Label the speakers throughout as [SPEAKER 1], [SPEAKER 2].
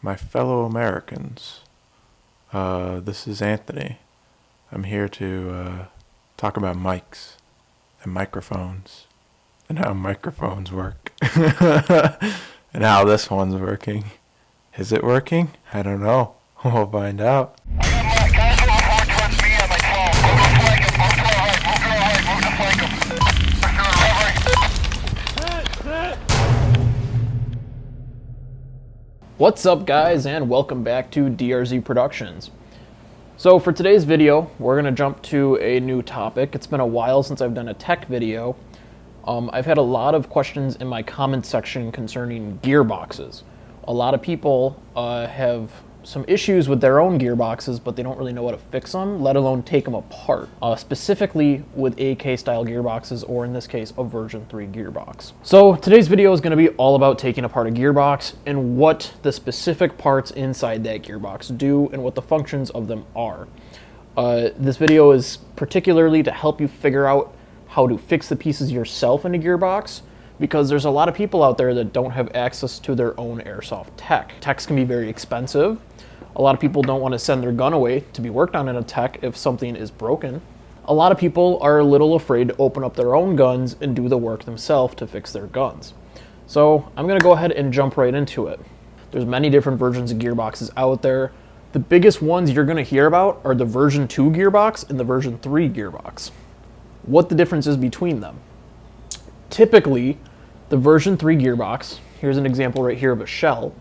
[SPEAKER 1] My fellow Americans, this is Anthony. I'm here to talk about mics and microphones and how microphones work and how this one's working. Is it working? I don't know. We'll find out.
[SPEAKER 2] What's up, guys, and welcome back to DRZ Productions. So for today's video, we're going to jump to a new topic. It's been a while since I've done a tech video. I've had a lot of questions in my comment section concerning gearboxes. A lot of people have some issues with their own gearboxes, but they don't really know how to fix them, let alone take them apart, specifically with AK style gearboxes, or in this case, a version 3 gearbox. So today's video is going to be all about taking apart a gearbox and what the specific parts inside that gearbox do and what the functions of them are. This video is particularly to help you figure out how to fix the pieces yourself in a gearbox, because there's a lot of people out there that don't have access to their own airsoft tech. Techs can be very expensive. A lot of people don't want to send their gun away to be worked on in a tech if something is broken. A lot of people are a little afraid to open up their own guns and do the work themselves to fix their guns. So I'm going to go ahead and jump right into it. There's many different versions of gearboxes out there. The biggest ones you're going to hear about are the version 2 gearbox and the version 3 gearbox. What the difference is between them. Typically, the version 3 gearbox, here's an example right here of a shell,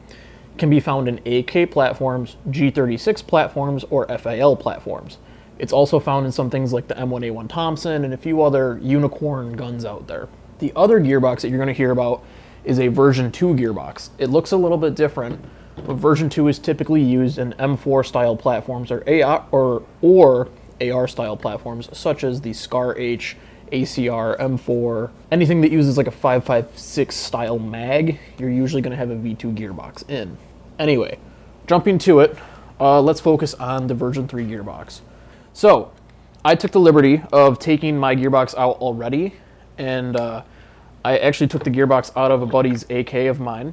[SPEAKER 2] can be found in AK platforms, G36 platforms, or FAL platforms. It's also found in some things like the M1A1 Thompson and a few other unicorn guns out there. The other gearbox that you're going to hear about is a version 2 gearbox. It looks a little bit different, but version 2 is typically used in M4 style platforms or AR style platforms, such as the SCAR H, ACR, M4, anything that uses like a 5.56 style mag, you're usually going to have a V2 gearbox in. Anyway, jumping to it, let's focus on the version 3 gearbox. So, I took the liberty of taking my gearbox out already, and I actually took the gearbox out of a buddy's AK of mine.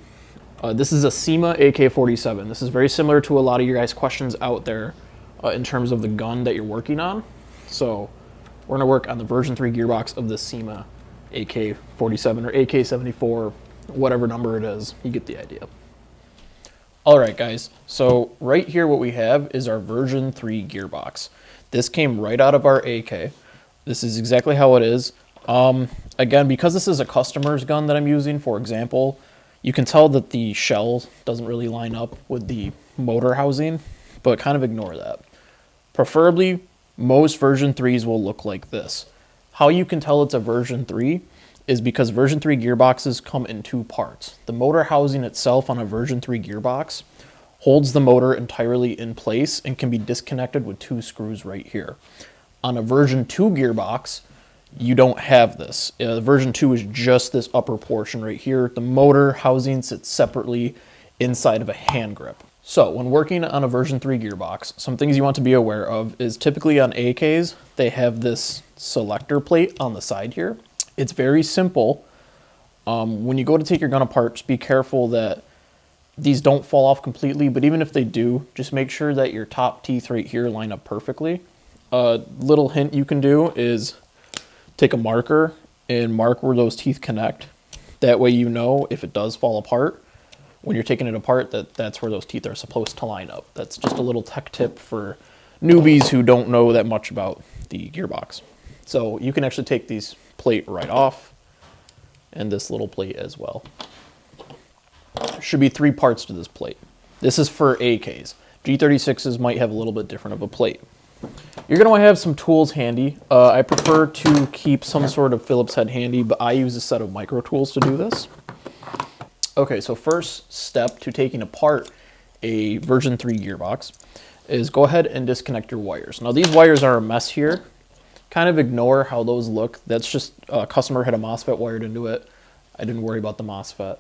[SPEAKER 2] This is a SEMA AK47. This is very similar to a lot of your guys' questions out there in terms of the gun that you're working on. So, we're going to work on the version 3 gearbox of the SEMA AK47 or AK74, whatever number it is. You get the idea. Alright guys, so right here what we have is our version 3 gearbox. This came right out of our AK. This is exactly how it is. Again, because this is a customer's gun that I'm using, for example, you can tell that the shell doesn't really line up with the motor housing, but kind of ignore that. Preferably, most version 3s will look like this. How you can tell it's a version 3 is because version 3 gearboxes come in two parts. The motor housing itself on a version 3 gearbox holds the motor entirely in place and can be disconnected with two screws right here. On a version 2 gearbox, you don't have this. Version 2 is just this upper portion right here. The motor housing sits separately inside of a hand grip. So when working on a version 3 gearbox, some things you want to be aware of is typically on AKs, they have this selector plate on the side here. It's very simple. When you go to take your gun apart, just be careful that these don't fall off completely, but even if they do, just make sure that your top teeth right here line up perfectly. A little hint you can do is take a marker and mark where those teeth connect. That way you know if it does fall apart, when you're taking it apart, that's where those teeth are supposed to line up. That's just a little tech tip for newbies who don't know that much about the gearbox. So you can actually take these plate right off, and this little plate as well. There should be 3 parts to this plate. This is for AKs. G36s might have a little bit different of a plate. You're going to have some tools handy. I prefer to keep some sort of Phillips head handy, but I use a set of micro tools to do this. Okay, so first step to taking apart a version 3 gearbox is go ahead and disconnect your wires. Now these wires are a mess here. Kind of ignore how those look. That's just a customer had a MOSFET wired into it. I didn't worry about the MOSFET.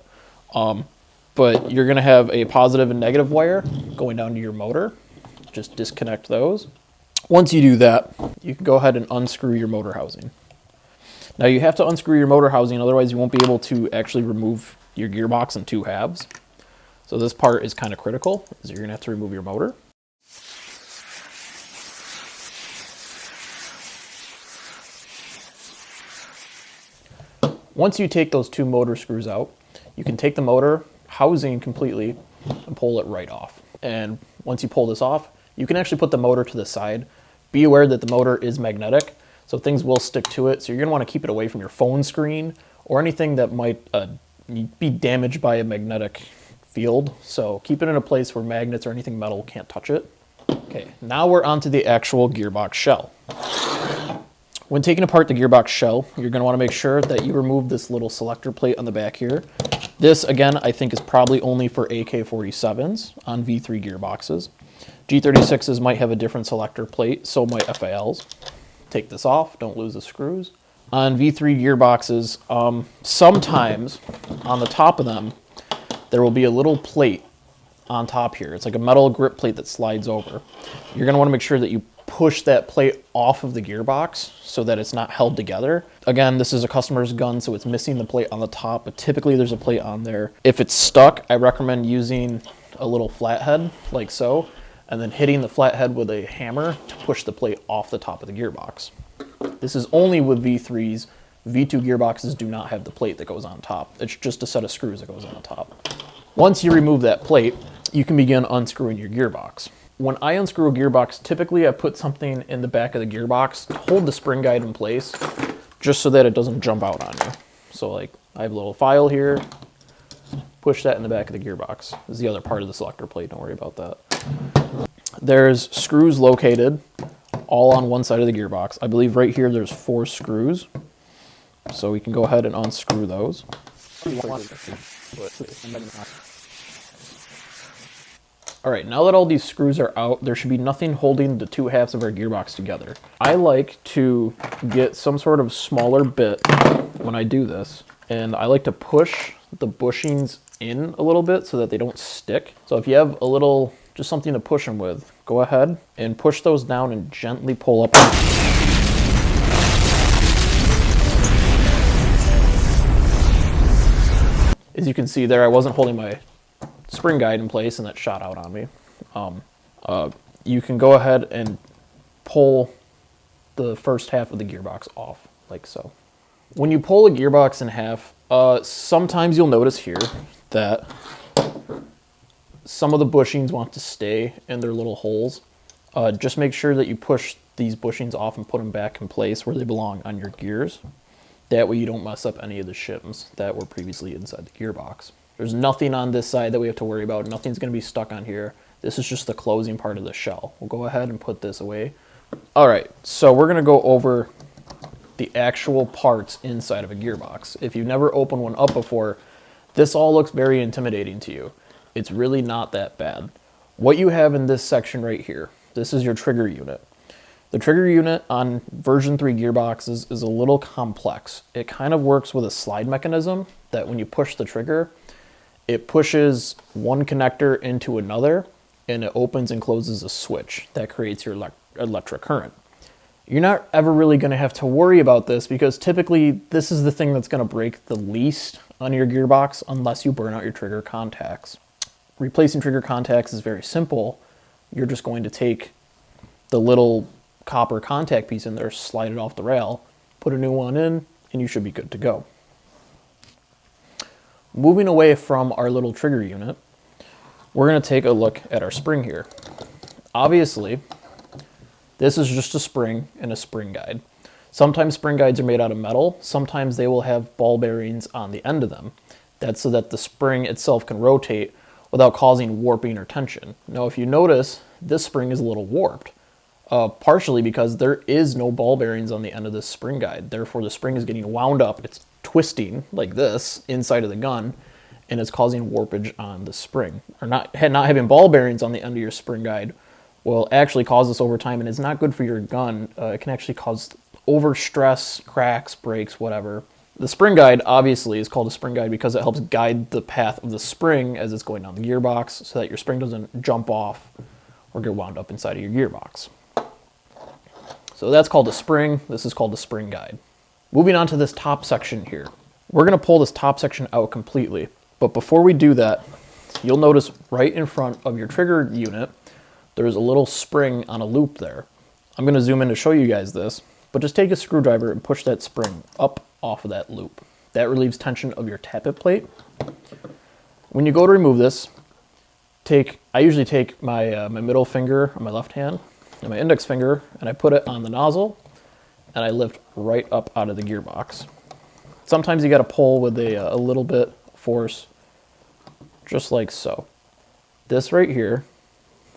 [SPEAKER 2] But you're going to have a positive and negative wire going down to your motor. Just disconnect those. Once you do that, you can go ahead and unscrew your motor housing. Now you have to unscrew your motor housing, otherwise you won't be able to actually remove your gearbox in 2 halves. So this part is kind of critical, is you're gonna have to remove your motor. Once you take those two motor screws out, you can take the motor housing completely and pull it right off. And once you pull this off, you can actually put the motor to the side. Be aware that the motor is magnetic, so things will stick to it. So you're gonna wanna keep it away from your phone screen or anything that might be damaged by a magnetic field. So keep it in a place where magnets or anything metal can't touch it. Okay, now we're onto the actual gearbox shell. When taking apart the gearbox shell, you're going to want to make sure that you remove this little selector plate on the back here. This, again, I think is probably only for AK47s on V3 gearboxes. G36s might have a different selector plate, so might FALs. Take this off, don't lose the screws. On V3 gearboxes, sometimes on the top of them, there will be a little plate on top here. It's like a metal grip plate that slides over. You're going to want to make sure that you push that plate off of the gearbox so that it's not held together. Again, this is a customer's gun, so it's missing the plate on the top, but typically there's a plate on there. If it's stuck, I recommend using a little flathead like so, and then hitting the flathead with a hammer to push the plate off the top of the gearbox. This is only with V3s. V2 gearboxes do not have the plate that goes on top. It's just a set of screws that goes on the top. Once you remove that plate, you can begin unscrewing your gearbox. When I unscrew a gearbox, typically I put something in the back of the gearbox to hold the spring guide in place, just so that it doesn't jump out on you. So like, I have a little file here, push that in the back of the gearbox. This is the other part of the selector plate, don't worry about that. There's screws located all on one side of the gearbox. I believe right here there's 4 screws. So we can go ahead and unscrew those. All right, now that all these screws are out, there should be nothing holding the two halves of our gearbox together. I like to get some sort of smaller bit when I do this, and I like to push the bushings in a little bit so that they don't stick. So if you have a little, just something to push them with, go ahead and push those down and gently pull up. As you can see there, I wasn't holding my spring guide in place and that shot out on me. You can go ahead and pull the first half of the gearbox off, like so. When you pull a gearbox in half, sometimes you'll notice here that some of the bushings want to stay in their little holes. Just make sure that you push these bushings off and put them back in place where they belong on your gears. That way you don't mess up any of the shims that were previously inside the gearbox. There's nothing on this side that we have to worry about. Nothing's going to be stuck on here. This is just the closing part of the shell. We'll go ahead and put this away. All right, so we're going to go over the actual parts inside of a gearbox. If you've never opened one up before, this all looks very intimidating to you. It's really not that bad. What you have in this section right here, this is your trigger unit. The trigger unit on version 3 gearboxes is a little complex. It kind of works with a slide mechanism that when you push the trigger, it pushes one connector into another and it opens and closes a switch that creates your electric current. You're not ever really going to have to worry about this because typically this is the thing that's going to break the least on your gearbox unless you burn out your trigger contacts. Replacing trigger contacts is very simple. You're just going to take the little copper contact piece in there, slide it off the rail, put a new one in, and you should be good to go. Moving away from our little trigger unit, we're going to take a look at our spring here. Obviously, this is just a spring and a spring guide. Sometimes spring guides are made out of metal. Sometimes they will have ball bearings on the end of them. That's so that the spring itself can rotate without causing warping or tension. Now, if you notice, this spring is a little warped, partially because there is no ball bearings on the end of this spring guide. Therefore, the spring is getting wound up. It's twisting like this inside of the gun, and it's causing warpage on the spring. Or not having ball bearings on the end of your spring guide will actually cause this over time, and it's not good for your gun. It can actually cause overstress, cracks, breaks, whatever. The spring guide obviously is called a spring guide because it helps guide the path of the spring as it's going down the gearbox so that your spring doesn't jump off or get wound up inside of your gearbox. So that's called a spring. This is called the spring guide. Moving on to this top section here. We're going to pull this top section out completely. But before we do that, you'll notice right in front of your trigger unit, there's a little spring on a loop there. I'm going to zoom in to show you guys this, but just take a screwdriver and push that spring up off of that loop. That relieves tension of your tappet plate. When you go to remove this, I usually take my middle finger on my left hand and my index finger, and I put it on the nozzle, and I lift right up out of the gearbox. Sometimes you got to pull with a little bit force, just like so. This right here,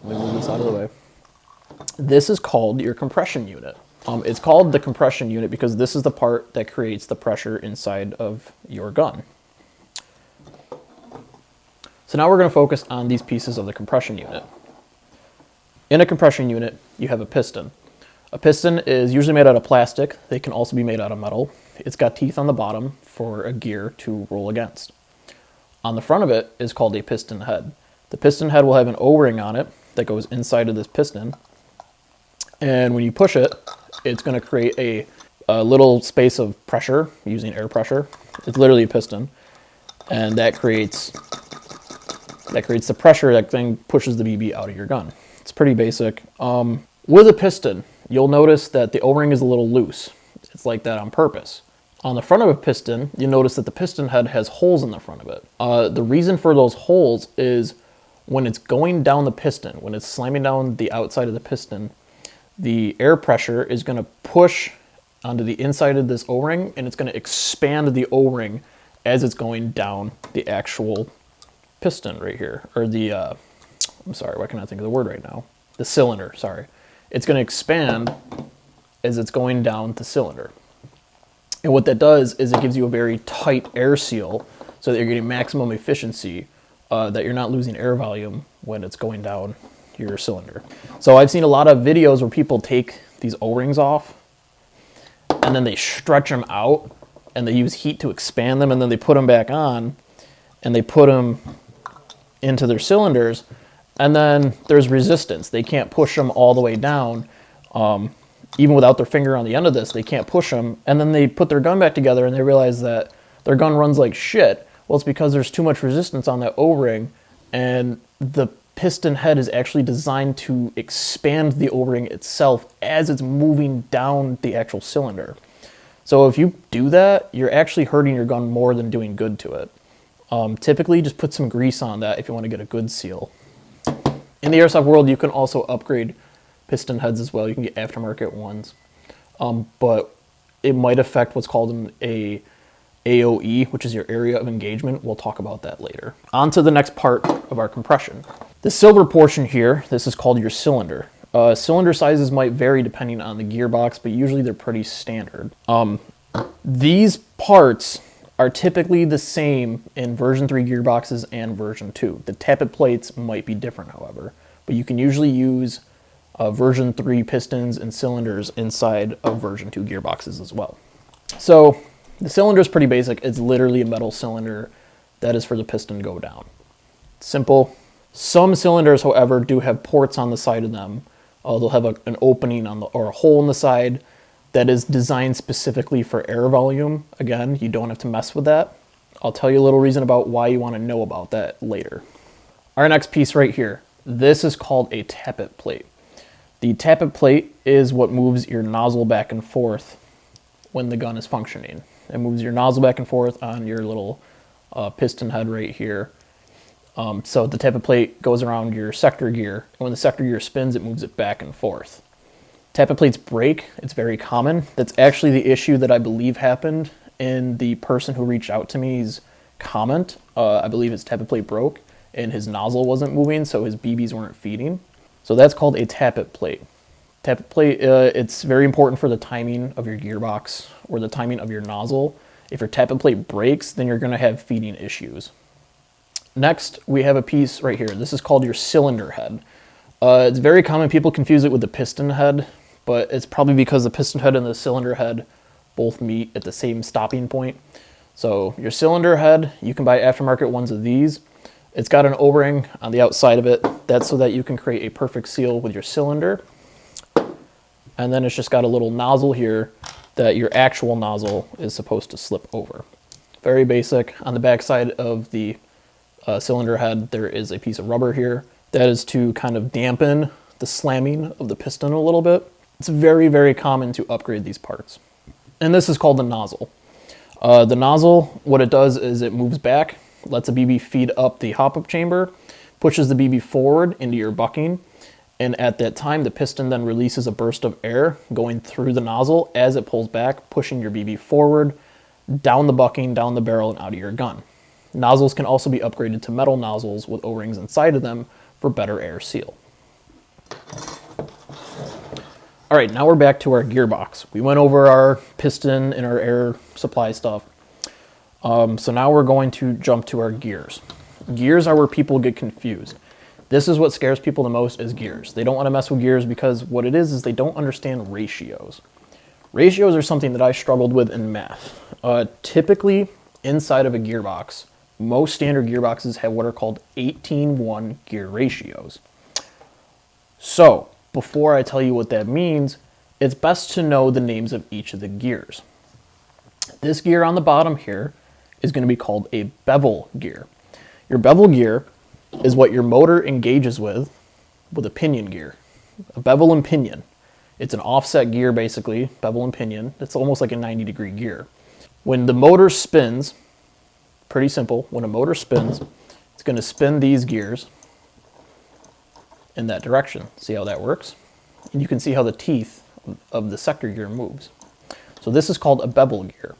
[SPEAKER 2] let me move this out of the way. This is called your compression unit. It's called the compression unit because this is the part that creates the pressure inside of your gun. So now we're going to focus on these pieces of the compression unit. In a compression unit, you have a piston. A piston is usually made out of plastic. They can also be made out of metal. It's got teeth on the bottom for a gear to roll against. On the front of it is called a piston head. The piston head will have an O-ring on it that goes inside of this piston. And when you push it, it's going to create a little space of pressure using air pressure. It's literally a piston. And that creates the pressure that then pushes the BB out of your gun. It's pretty basic. With a piston, you'll notice that the O-ring is a little loose. It's like that on purpose. On the front of a piston, you'll notice that the piston head has holes in the front of it. The reason for those holes is when it's going down the piston, when it's slamming down the outside of the piston, the air pressure is going to push onto the inside of this O-ring, and it's going to expand the O-ring as it's going down the actual piston right here, or the, I'm sorry, why can't I think of the word right now? The cylinder, sorry. It's going to expand as it's going down the cylinder. And what that does is it gives you a very tight air seal so that you're getting maximum efficiency, that you're not losing air volume when it's going down your cylinder. So I've seen a lot of videos where people take these O-rings off and then they stretch them out and they use heat to expand them, and then they put them back on and they put them into their cylinders, and then there's resistance. They can't push them all the way down. Even without their finger on the end of this, they can't push them. And then they put their gun back together and they realize that their gun runs like shit. Well, it's because there's too much resistance on that O-ring, and the piston head is actually designed to expand the O-ring itself as it's moving down the actual cylinder. So if you do that, you're actually hurting your gun more than doing good to it. Typically, just put some grease on that if you want to get a good seal. In the airsoft world, you can also upgrade piston heads as well. You can get aftermarket ones. But it might affect what's called an AOE, which is your area of engagement. We'll talk about that later. On to the next part of our compression. The silver portion here, this is called your cylinder. Cylinder sizes might vary depending on the gearbox, but usually they're pretty standard. These parts are typically the same in version 3 gearboxes and version 2. The tappet plates might be different, however, but you can usually use version 3 pistons and cylinders inside of version 2 gearboxes as well. So the cylinder is pretty basic. It's literally a metal cylinder that is for the piston to go down. Simple. Some cylinders, however, do have ports on the side of them. They'll have an opening on or a hole in the side that is designed specifically for air volume. Again, you don't have to mess with that. I'll tell you a little reason about why you want to know about that later. Our next piece right here, this is called a tappet plate. The tappet plate is what moves your nozzle back and forth when the gun is functioning. It moves your nozzle back and forth on your little piston head right here. So the tappet plate goes around your sector gear, and when the sector gear spins, it moves it back and forth. Tappet plates break. It's very common. That's actually the issue that I believe happened in the person who reached out to me's comment. I believe his tappet plate broke and his nozzle wasn't moving, so his BBs weren't feeding. So that's called a tappet plate. Tappet plate, it's very important for the timing of your gearbox or the timing of your nozzle. If your tappet plate breaks, then you're going to have feeding issues. Next, we have a piece right here. This is called your cylinder head. It's very common. People confuse it with the piston head, but it's probably because the piston head and the cylinder head both meet at the same stopping point. So your cylinder head, you can buy aftermarket ones of these. It's got an O-ring on the outside of it. That's so that you can create a perfect seal with your cylinder. And then it's just got a little nozzle here that your actual nozzle is supposed to slip over. Very basic. On the back side of the cylinder head, there is a piece of rubber here. That is to kind of dampen the slamming of the piston a little bit. It's very, very common to upgrade these parts. And this is called the nozzle. The nozzle, what it does is it moves back, lets a BB feed up the hop-up chamber, pushes the BB forward into your bucking, and at that time, the piston then releases a burst of air going through the nozzle as it pulls back, pushing your BB forward, down the bucking, down the barrel, and out of your gun. Nozzles can also be upgraded to metal nozzles with O-rings inside of them for better air seal. All right, now we're back to our gearbox. We went over our piston and our air supply stuff. So now we're going to jump to our gears. Gears are where people get confused. This is what scares people the most, is gears. They don't want to mess with gears because what it is they don't understand ratios. Ratios are something that I struggled with in math. Typically, inside of a gearbox, most standard gearboxes have what are called 18:1 gear ratios. So, before I tell you what that means, it's best to know the names of each of the gears. This gear on the bottom here is going to be called a bevel gear. Your bevel gear is what your motor engages with a pinion gear. A bevel and pinion. It's an offset gear basically, bevel and pinion. It's almost like a 90-degree gear. When the motor spins, pretty simple, when a motor spins, it's going to spin these gears in that direction. See how that works? And you can see how the teeth of the sector gear moves. So this is called a bevel gear.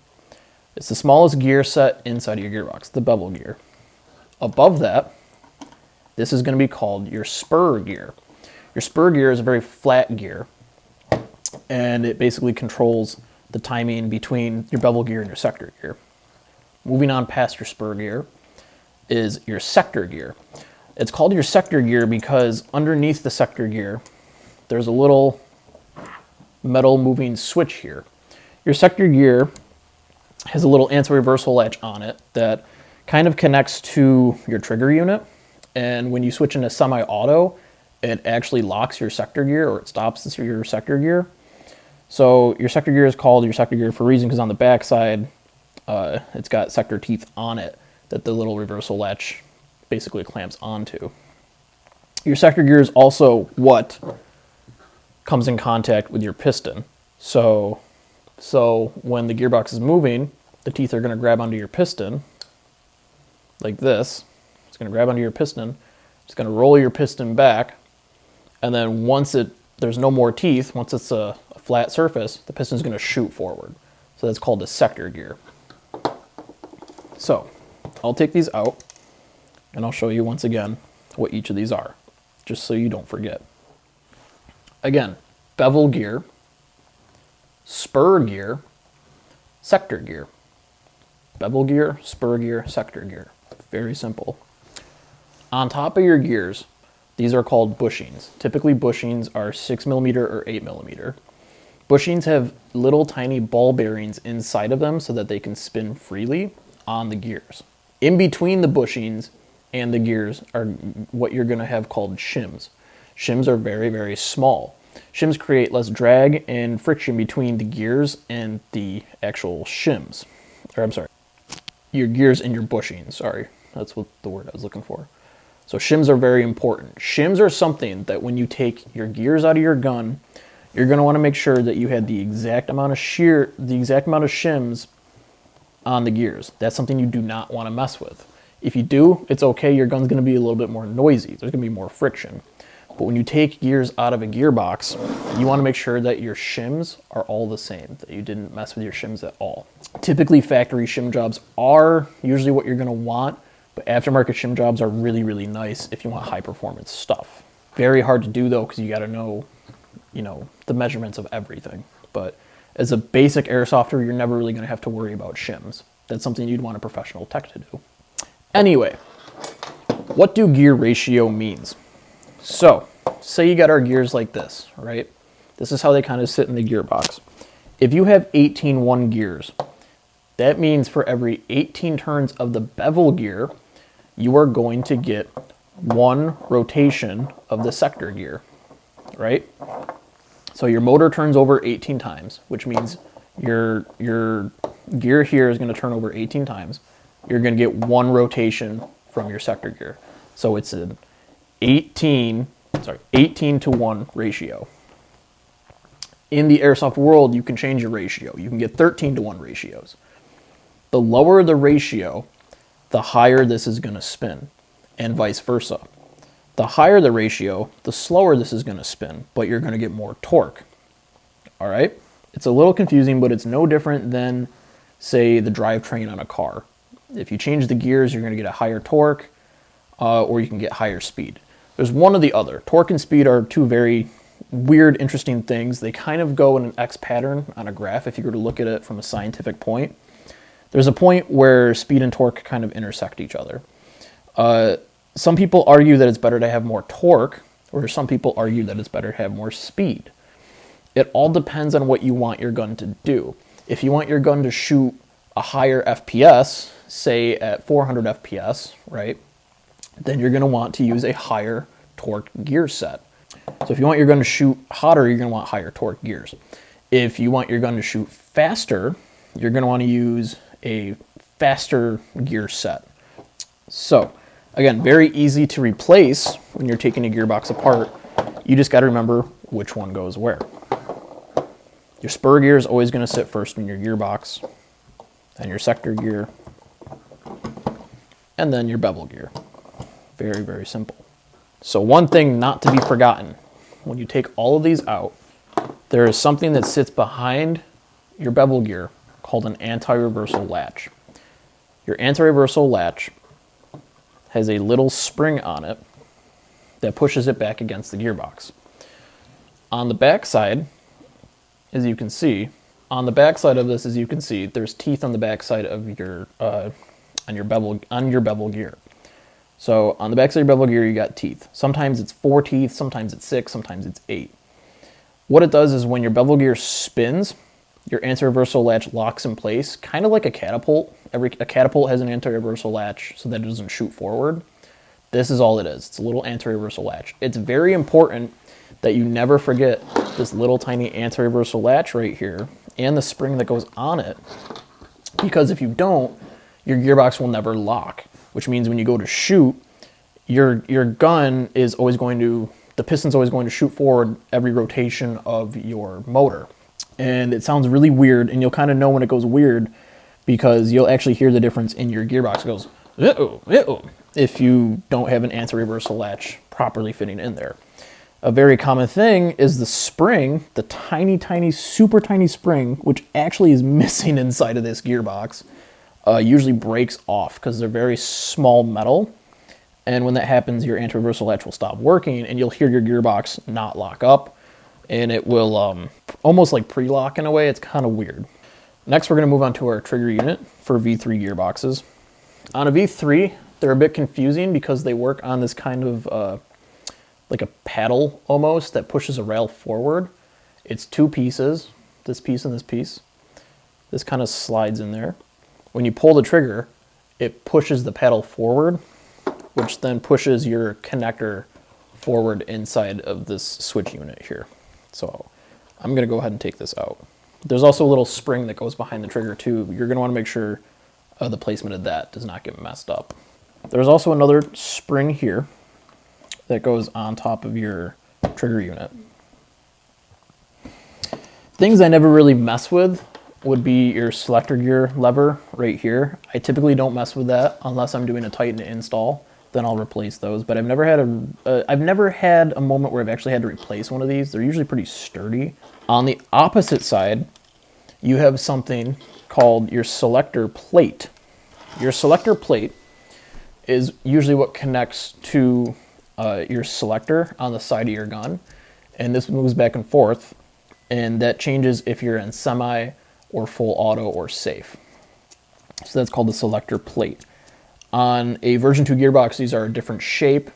[SPEAKER 2] It's the smallest gear set inside of your gearbox, the bevel gear. Above that, this is going to be called your spur gear. Your spur gear is a very flat gear, and it basically controls the timing between your bevel gear and your sector gear. Moving on past your spur gear is your sector gear. It's called your sector gear because underneath the sector gear, there's a little metal moving switch here. Your sector gear has a little anti-reversal latch on it that kind of connects to your trigger unit. And when you switch into semi-auto, it actually locks your sector gear, or it stops your sector gear. So your sector gear is called your sector gear for a reason, because on the back side, it's got sector teeth on it that the little reversal latch basically clamps onto. Your sector gear is also what comes in contact with your piston. So when the gearbox is moving, the teeth are going to grab onto your piston like this. It's going to grab onto your piston. It's going to roll your piston back. And then once there's no more teeth, once it's a flat surface, the piston's going to shoot forward. So that's called the sector gear. So I'll take these out and I'll show you once again what each of these are, just so you don't forget. Again, bevel gear, spur gear, sector gear. Bevel gear, spur gear, sector gear. Very simple. On top of your gears, these are called bushings. Typically bushings are 6mm or 8mm. Bushings have little tiny ball bearings inside of them so that they can spin freely on the gears. In between the bushings and the gears are what you're going to have called shims. Shims are very, very small. Shims create less drag and friction between the gears and the actual shims. Or I'm sorry, your gears and your bushings. Sorry, that's what the word I was looking for. So shims are very important. Shims are something that when you take your gears out of your gun, you're going to want to make sure that you had the exact amount of shims on the gears. That's something you do not want to mess with. If you do, it's okay. Your gun's going to be a little bit more noisy. There's going to be more friction. But when you take gears out of a gearbox, you want to make sure that your shims are all the same, that you didn't mess with your shims at all. Typically, factory shim jobs are usually what you're going to want, but aftermarket shim jobs are really, really nice if you want high performance stuff. Very hard to do though, because you got to know, the measurements of everything. But as a basic airsofter, you're never really going to have to worry about shims. That's something you'd want a professional tech to do. Anyway, what do gear ratio means? So, say you got our gears like this, right? This is how they kind of sit in the gearbox. If you have 18:1 gears, that means for every 18 turns of the bevel gear, you are going to get 1 rotation of the sector gear, right? So your motor turns over 18 times, which means your gear here is going to turn over 18 times. You're going to get 1 rotation from your sector gear. So it's an 18 to 1 ratio. In the airsoft world, you can change your ratio. You can get 13 to 1 ratios. The lower the ratio, the higher this is going to spin, and vice versa. The higher the ratio, the slower this is going to spin, but you're going to get more torque. All right? It's a little confusing, but it's no different than, say, the drivetrain on a car. If you change the gears, you're going to get a higher torque, or you can get higher speed. There's one or the other. Torque and speed are two very weird, interesting things. They kind of go in an X pattern on a graph if you were to look at it from a scientific point. There's a point where speed and torque kind of intersect each other. Some people argue that it's better to have more torque, or some people argue that it's better to have more speed. It all depends on what you want your gun to do. If you want your gun to shoot a higher FPS, say at 400 FPS, right, then you're going to want to use a higher torque gear set. So if you want your gun to shoot hotter, you're going to want higher torque gears. If you want your gun to shoot faster, you're going to want to use a faster gear set. So, again, very easy to replace when you're taking a gearbox apart. You just got to remember which one goes where. Your spur gear is always going to sit first in your gearbox, then your sector gear, and then your bevel gear. Very, very simple. So one thing not to be forgotten, when you take all of these out, there is something that sits behind your bevel gear called an anti-reversal latch. Your anti-reversal latch has a little spring on it that pushes it back against the gearbox. On the back side, as you can see, on the back side of this, as you can see, there's teeth on the back side of your on your bevel gear. So on the back side of your bevel gear, you got teeth. Sometimes it's 4 teeth, sometimes it's 6, sometimes it's 8. What it does is when your bevel gear spins, your anti-reversal latch locks in place, kind of like a catapult. A catapult has an anti-reversal latch so that it doesn't shoot forward. This is all it is. It's a little anti-reversal latch. It's very important that you never forget this little tiny anti-reversal latch right here and the spring that goes on it, because if you don't, your gearbox will never lock, which means when you go to shoot, your gun is always going to, the piston's always going to shoot forward every rotation of your motor. And it sounds really weird, and you'll kind of know when it goes weird because you'll actually hear the difference in your gearbox. It goes, uh-oh, uh-oh, if you don't have an anti-reversal latch properly fitting in there. A very common thing is the spring, the tiny, tiny, super tiny spring, which actually is missing inside of this gearbox, usually breaks off because they're very small metal. And when that happens, your anti-reversal latch will stop working and you'll hear your gearbox not lock up, and it will almost like pre-lock in a way. It's kind of weird. Next, we're going to move on to our trigger unit for V3 gearboxes. On a V3, they're a bit confusing because they work on this kind of like a paddle almost that pushes a rail forward. It's 2 pieces, this piece and this piece. This kind of slides in there. When you pull the trigger, it pushes the paddle forward, which then pushes your connector forward inside of this switch unit here. So I'm going to go ahead and take this out. There's also a little spring that goes behind the trigger too. You're going to want to make sure the placement of that does not get messed up. There's also another spring here that goes on top of your trigger unit. Things I never really mess with would be your selector gear lever right here. I typically don't mess with that unless I'm doing a Tighten install. Then I'll replace those. But I've never had a moment where I've actually had to replace one of these. They're usually pretty sturdy. On the opposite side, you have something called your selector plate. Your selector plate is usually what connects to your selector on the side of your gun, and this moves back and forth, and that changes if you're in semi or full auto or safe. So that's called the selector plate. On a version 2 gearbox, these are a different shape.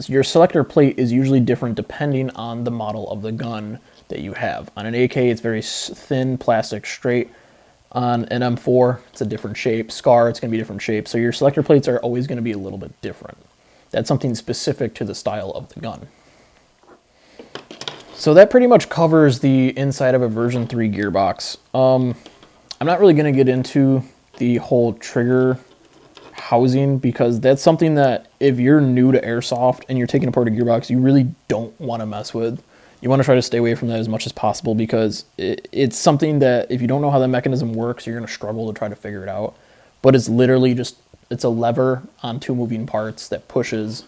[SPEAKER 2] Your selector plate is usually different depending on the model of the gun that you have. On an AK, it's very thin plastic straight. On an M4, it's a different shape. SCAR, it's going to be a different shape. So your selector plates are always going to be a little bit different. That's something specific to the style of the gun. So that pretty much covers the inside of a version 3 gearbox. I'm not really going to get into the whole trigger, housing, because that's something that if you're new to airsoft and you're taking apart a gearbox, you really don't want to mess with. You want to try to stay away from that as much as possible, because it's something that if you don't know how the mechanism works, you're going to struggle to try to figure it out. But it's literally just, it's a lever on two moving parts that pushes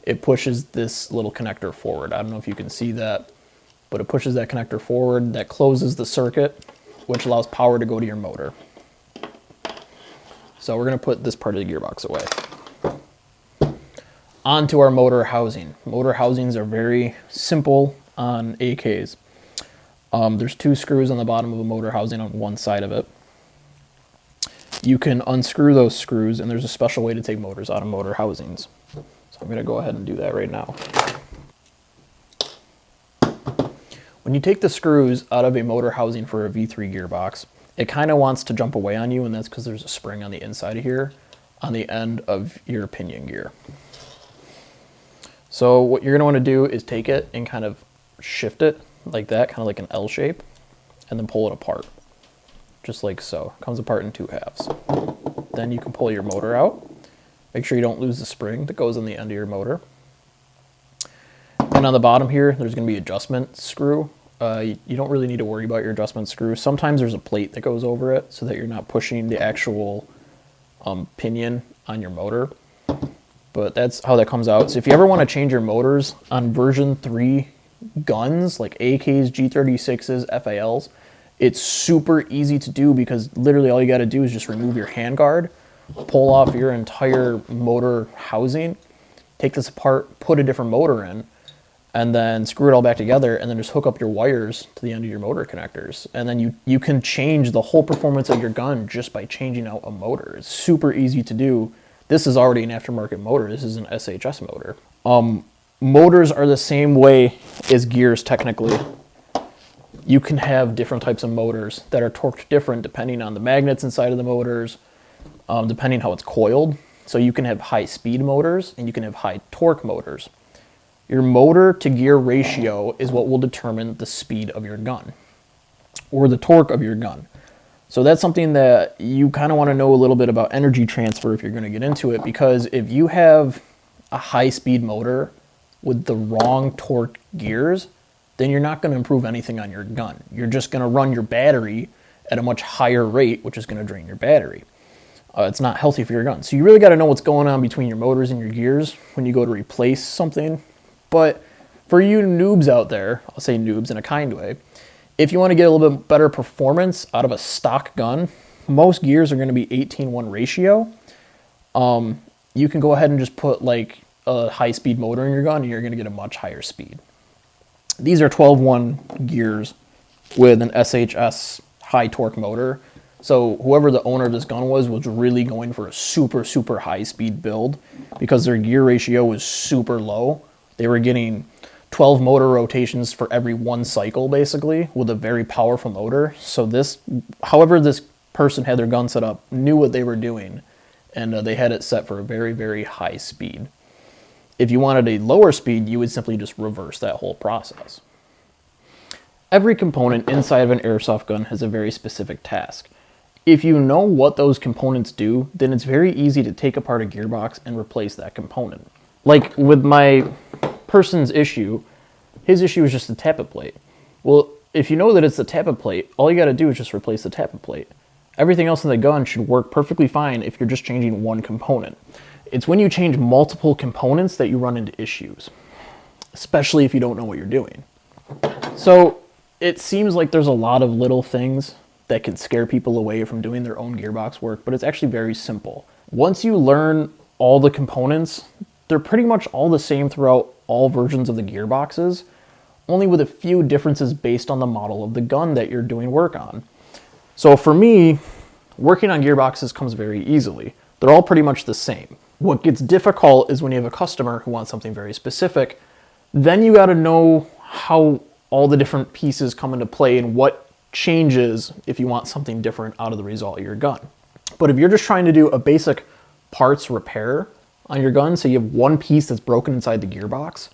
[SPEAKER 2] this little connector forward. I don't know if you can see that, but it pushes that connector forward. That closes the circuit, which allows power to go to your motor. So we're going to put this part of the gearbox away. Onto our motor housing. Motor housings are very simple on AKs. There's 2 screws on the bottom of a motor housing on one side of it. You can unscrew those screws, and there's a special way to take motors out of motor housings. So I'm going to go ahead and do that right now. When you take the screws out of a motor housing for a V3 gearbox, it kind of wants to jump away on you, and that's because there's a spring on the inside of here on the end of your pinion gear. So what you're going to want to do is take it and kind of shift it like that, kind of like an L shape, and then pull it apart, just like so. It comes apart in 2 halves. Then you can pull your motor out. Make sure you don't lose the spring that goes on the end of your motor. And on the bottom here, there's going to be an adjustment screw. You don't really need to worry about your adjustment screw. Sometimes there's a plate that goes over it so that you're not pushing the actual pinion on your motor. But that's how that comes out. So if you ever want to change your motors on version 3 guns, like AKs, G36s, FALs, it's super easy to do, because literally all you got to do is just remove your handguard, pull off your entire motor housing, take this apart, put a different motor in, and then screw it all back together, and then just hook up your wires to the end of your motor connectors. And then you can change the whole performance of your gun just by changing out a motor. It's super easy to do. This is already an aftermarket motor. This is an SHS motor. Motors are the same way as gears technically. You can have different types of motors that are torqued different depending on the magnets inside of the motors, depending how it's coiled. So you can have high speed motors and you can have high torque motors. Your motor to gear ratio is what will determine the speed of your gun or the torque of your gun. So that's something that you kind of want to know a little bit about energy transfer if you're going to get into it, because if you have a high speed motor with the wrong torque gears, then you're not going to improve anything on your gun. You're just going to run your battery at a much higher rate, which is going to drain your battery. It's not healthy for your gun. So you really got to know what's going on between your motors and your gears when you go to replace something. But for you noobs out there, I'll say noobs in a kind way, if you want to get a little bit better performance out of a stock gun, most gears are going to be 18:1 ratio. You can go ahead and just put like a high-speed motor in your gun, and you're going to get a much higher speed. These are 12:1 gears with an SHS high torque motor. So whoever the owner of this gun was really going for a super, super high-speed build, because their gear ratio was super low. They were getting 12 motor rotations for every 1 cycle, basically, with a very powerful motor. So however this person had their gun set up, knew what they were doing, and they had it set for a very, very high speed. If you wanted a lower speed, you would simply just reverse that whole process. Every component inside of an airsoft gun has a very specific task. If you know what those components do, then it's very easy to take apart a gearbox and replace that component. Like with my person's issue, his issue is just the tappet plate. Well, if you know that it's the tappet plate, all you got to do is just replace the tappet plate. Everything else in the gun should work perfectly fine if you're just changing one component. It's when you change multiple components that you run into issues, especially if you don't know what you're doing. So it seems like there's a lot of little things that can scare people away from doing their own gearbox work, but it's actually very simple. Once you learn all the components, they're pretty much all the same throughout all versions of the gearboxes, only with a few differences based on the model of the gun that you're doing work on. So for me, working on gearboxes comes very easily. They're all pretty much the same. What gets difficult is when you have a customer who wants something very specific. Then you got to know how all the different pieces come into play and what changes if you want something different out of the result of your gun. But if you're just trying to do a basic parts repair on your gun, so you have one piece that's broken inside the gearbox,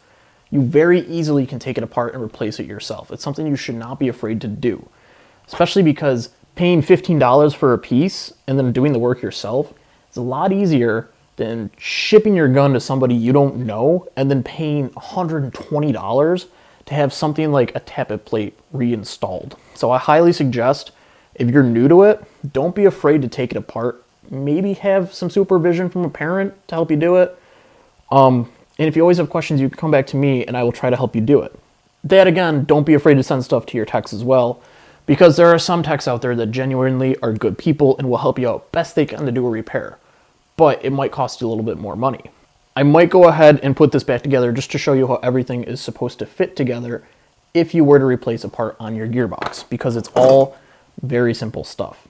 [SPEAKER 2] you very easily can take it apart and replace it yourself. It's something you should not be afraid to do, especially because paying $15 for a piece and then doing the work yourself, It's a lot easier than shipping your gun to somebody you don't know and then paying $120 to have something like a tappet plate reinstalled. So I highly suggest, if you're new to it, don't be afraid to take it apart. Maybe have some supervision from a parent to help you do it. And if you always have questions, you can come back to me and I will try to help you do it. That again, don't be afraid to send stuff to your techs as well, because there are some techs out there that genuinely are good people and will help you out best they can to do a repair. But it might cost you a little bit more money. I might go ahead and put this back together just to show you how everything is supposed to fit together if you were to replace a part on your gearbox, because it's all very simple stuff.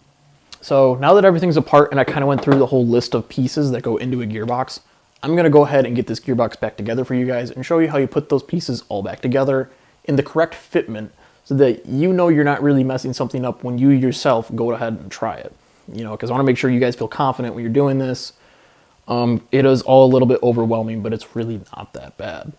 [SPEAKER 2] So now that everything's apart and I kind of went through the whole list of pieces that go into a gearbox, I'm going to go ahead and get this gearbox back together for you guys and show you how you put those pieces all back together in the correct fitment so that you know you're not really messing something up when you yourself go ahead and try it. You know, because I want to make sure you guys feel confident when you're doing this. It is all a little bit overwhelming, but it's really not that bad.